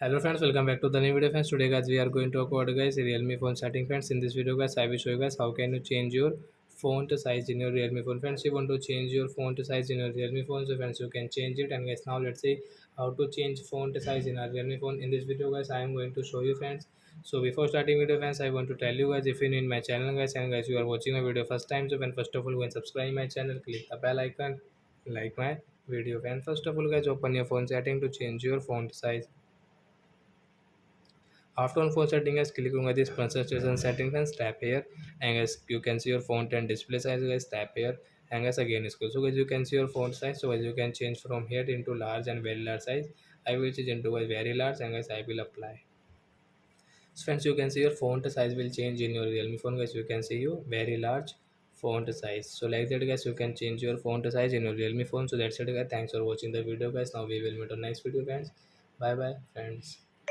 Hello friends, welcome back to the new video friends. Today guys we are going to talk about guys Realme phone setting friends. In this video guys I will show you guys how can you change your font size in your Realme phone friends. You want to change your font size in your Realme phone, so friends you can change it. And guys now let's see how to change font size in our Realme phone. In this video guys I am going to show you friends. So before starting video friends, I want to tell you guys, if you're new in my channel guys and guys you are watching my video first time, so when first of all go and subscribe my channel, click the bell icon, like my video. And first of all guys, open your phone setting to change your font size. After on phone setting, guys, click on this presentation settings and tap here. And guys, you can see your font and display size. Guys, tap here. And guys, again scroll. So guys, you can see your font size. So guys, you can change from here into large and very large size. I will change into a very large, and guys, I will apply. So friends, you can see your font size will change in your Realme phone. Guys, you can see your very large font size. So like that guys, you can change your font size in your Realme phone. So that's it guys. Thanks for watching the video guys. Now we will meet on next video friends. Bye bye friends.